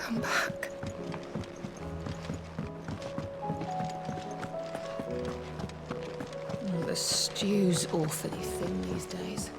come back. Oh, the stew's awfully thin these days.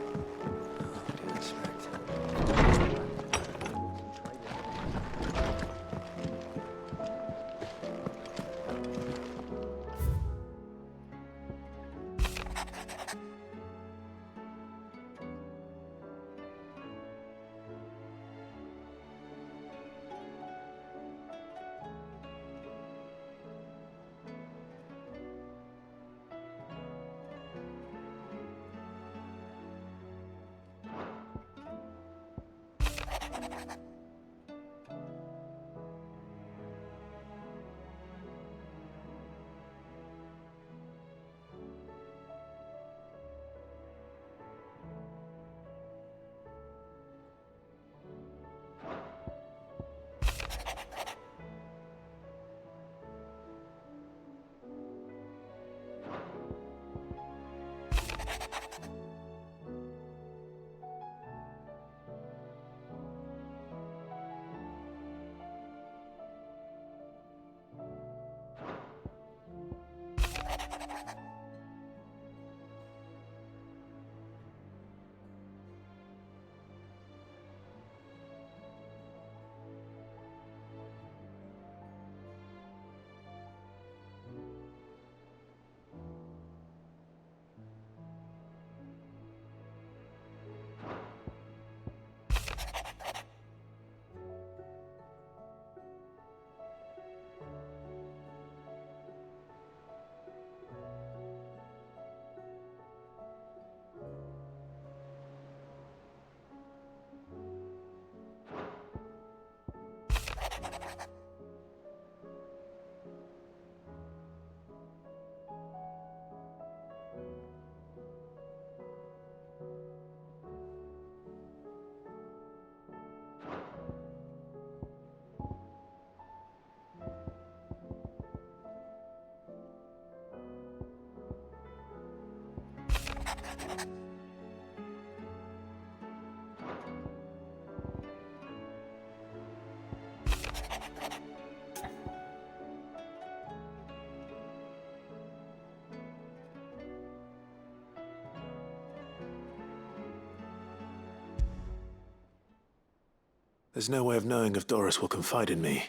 There's no way of knowing if Doris will confide in me,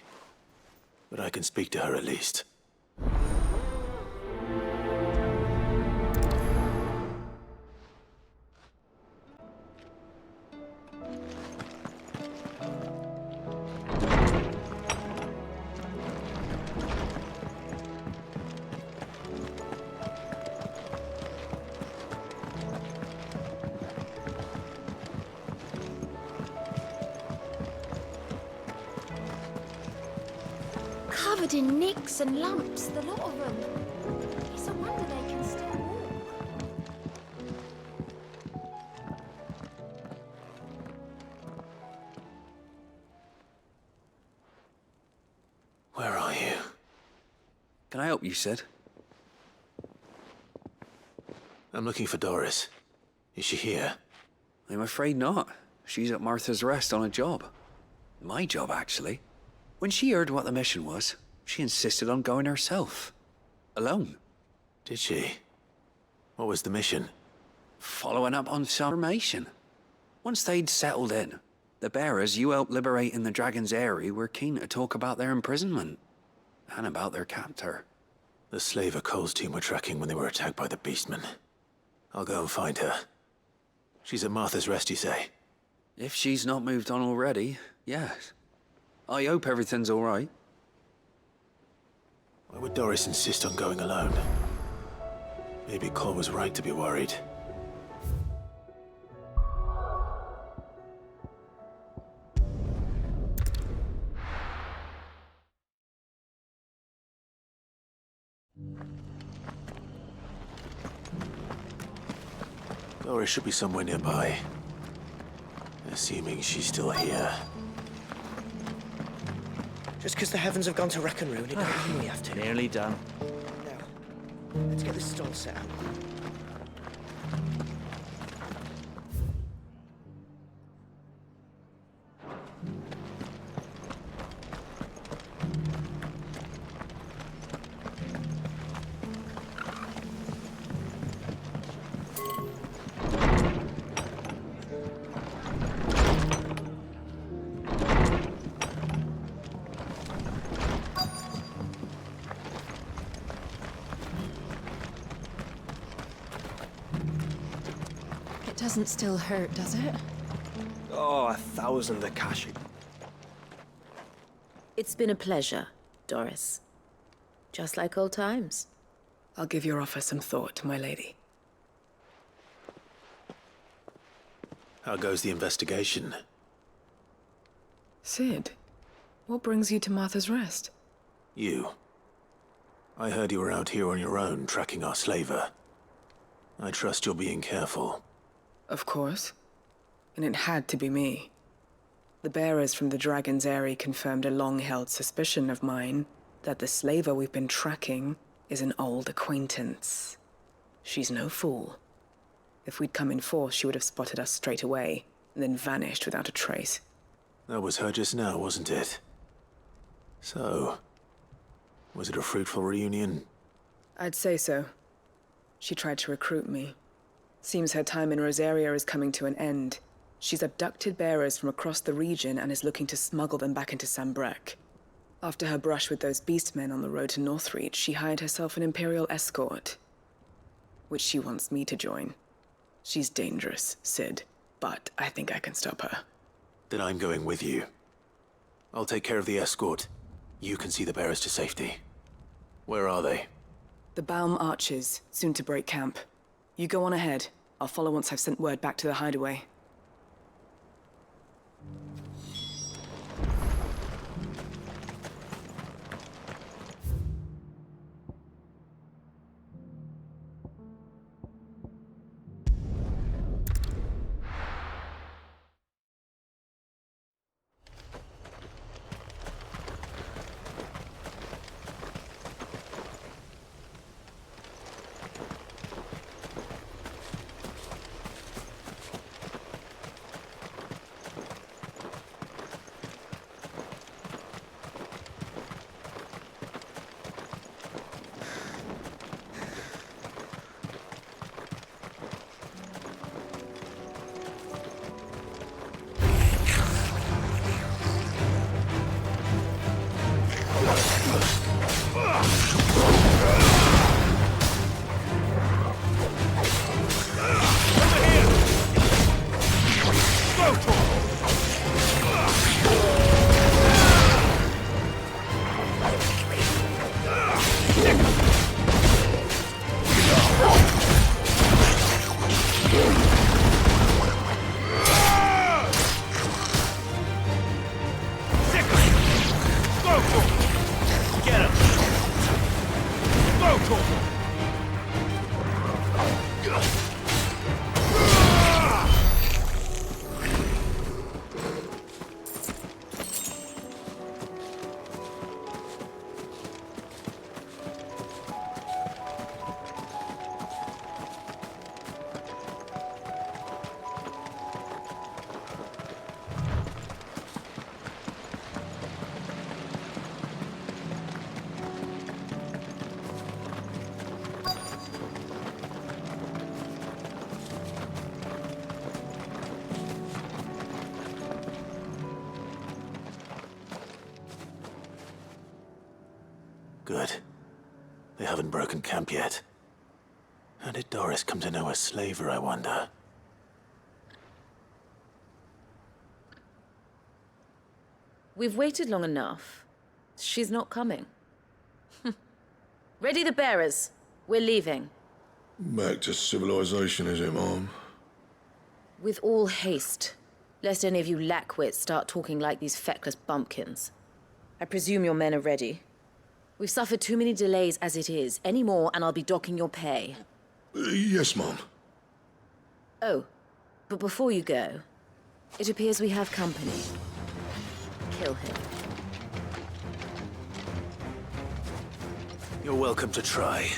but I can speak to her at least. Covered in nicks and lumps, the lot of them. It's a wonder they can still walk. Where are you? Can I help you, Sid? I'm looking for Doris. Is she here? I'm afraid not. She's at Martha's Rest on a job. My job, actually. When she heard what the mission was, she insisted on going herself. Alone. Did she? What was the mission? Following up on some information. Once they'd settled in, the bearers you helped liberate in the Dragon's Eyrie were keen to talk about their imprisonment. And about their captor. The slaver Cole's team were tracking when they were attacked by the Beastmen. I'll go and find her. She's at Martha's Rest, you say? If she's not moved on already, yes. I hope everything's all right. Why would Doris insist on going alone? Maybe Cole was right to be worried. Doris should be somewhere nearby. Assuming she's still here. Just because the heavens have gone to wreck and ruin, it don't mean we have to. Nearly done. Now, let's get this stall set up. It doesn't still hurt, does it? Oh, 1,000 Akashi. It's been a pleasure, Doris. Just like old times. I'll give your offer some thought, my lady. How goes the investigation? Sid, what brings you to Martha's Rest? You. I heard you were out here on your own, tracking our slaver. I trust you're being careful. Of course. And it had to be me. The bearers from the Dragon's Eyrie confirmed a long-held suspicion of mine that the slaver we've been tracking is an old acquaintance. She's no fool. If we'd come in force, she would have spotted us straight away, and then vanished without a trace. That was her just now, wasn't it? So, was it a fruitful reunion? I'd say so. She tried to recruit me. Seems her time in Rosaria is coming to an end. She's abducted bearers from across the region and is looking to smuggle them back into Sambrek. After her brush with those beastmen on the road to Northreach, she hired herself an Imperial escort, which she wants me to join. She's dangerous, Sid, but I think I can stop her. Then I'm going with you. I'll take care of the escort. You can see the bearers to safety. Where are they? The Baum Archers, soon to break camp. You go on ahead. I'll follow once I've sent word back to the hideaway. Good. They haven't broken camp yet. How did Doris come to know a slaver, I wonder? We've waited long enough. She's not coming. Ready the bearers. We're leaving. Back to civilization, is it, Mom? With all haste, lest any of you lackwits start talking like these feckless bumpkins. I presume your men are ready. We've suffered too many delays as it is. Any more, and I'll be docking your pay. Yes, Mom. Oh, but before you go, it appears we have company. Kill him. You're welcome to try.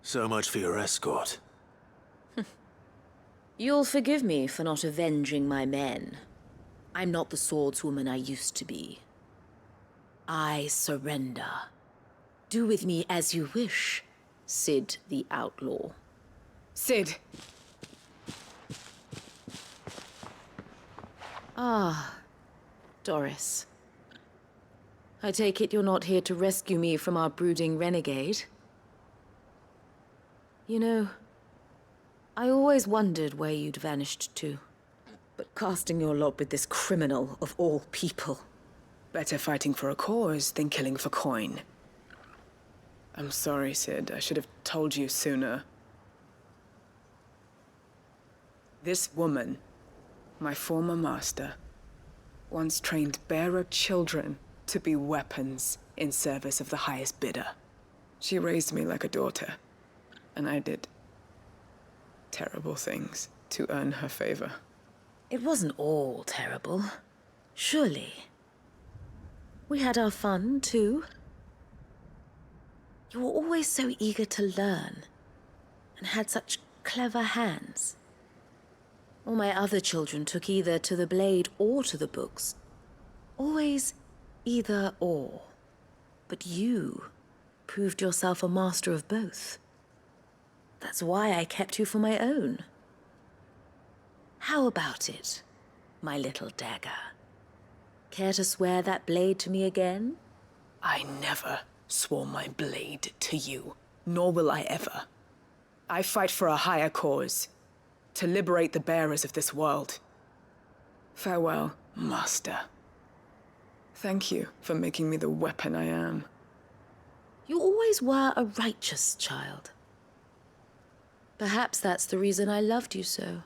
So much for your escort. You'll forgive me for not avenging my men. I'm not the swordswoman I used to be. I surrender. Do with me as you wish, Sid the Outlaw. Sid! Ah, Doris. I take it you're not here to rescue me from our brooding renegade? You know, I always wondered where you'd vanished to. But casting your lot with this criminal of all people. Better fighting for a cause than killing for coin. I'm sorry, Sid. I should have told you sooner. This woman, my former master, once trained bearer children to be weapons in service of the highest bidder. She raised me like a daughter, and I did terrible things to earn her favor. It wasn't all terrible, surely. We had our fun, too. You were always so eager to learn, and had such clever hands. All my other children took either to the blade or to the books. Always either or. But you proved yourself a master of both. That's why I kept you for my own. How about it, my little dagger? Care to swear that blade to me again? I never swore my blade to you, nor will I ever. I fight for a higher cause, to liberate the bearers of this world. Farewell, Master. Thank you for making me the weapon I am. You always were a righteous child. Perhaps that's the reason I loved you so.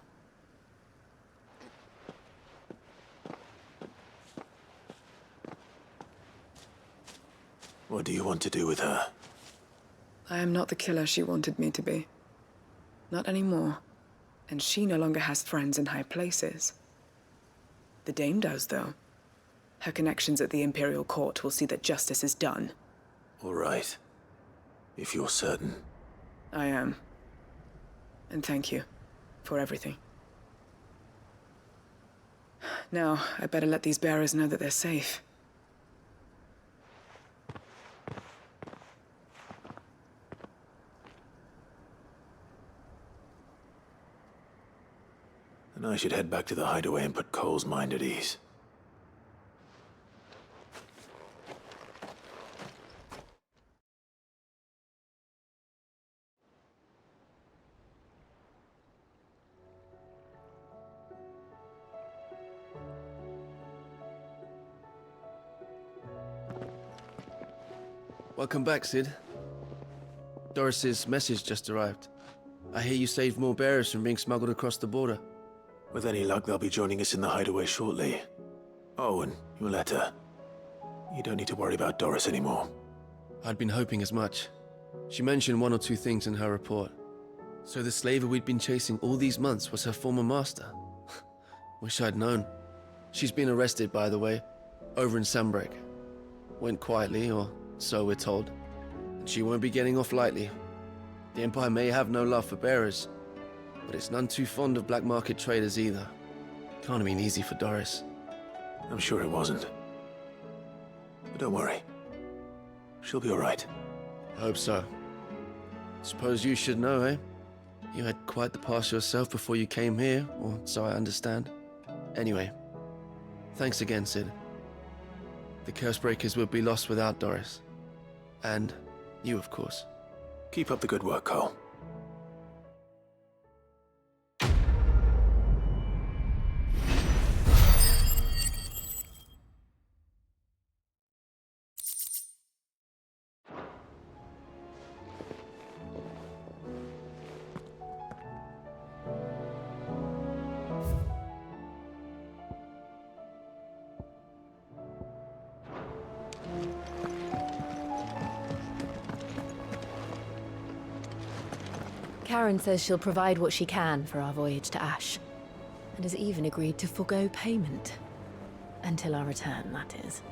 What do you want to do with her? I am not the killer she wanted me to be. Not anymore. And she no longer has friends in high places. The Dame does, though. Her connections at the Imperial Court will see that justice is done. All right. If you're certain. I am. And thank you for everything. Now, I better let these bearers know that they're safe. And I should head back to the hideaway and put Cole's mind at ease. Welcome back, Sid. Doris's message just arrived. I hear you saved more bearers from being smuggled across the border. With any luck, they'll be joining us in the hideaway shortly. Oh, and your letter. You don't need to worry about Doris anymore. I'd been hoping as much. She mentioned one or two things in her report. So the slaver we'd been chasing all these months was her former master. Wish I'd known. She's been arrested, by the way, over in Sunbreak. Went quietly, or so we're told. And she won't be getting off lightly. The Empire may have no love for bearers, but it's none too fond of black market traders either. Can't have been easy for Doris. I'm sure it wasn't. But don't worry. She'll be all right. I hope so. Suppose you should know, eh? You had quite the past yourself before you came here, or so I understand. Anyway, thanks again, Sid. The Cursebreakers would be lost without Doris. And you, of course. Keep up the good work, Cole. Karen says she'll provide what she can for our voyage to Ash, and has even agreed to forego payment. Until our return, that is.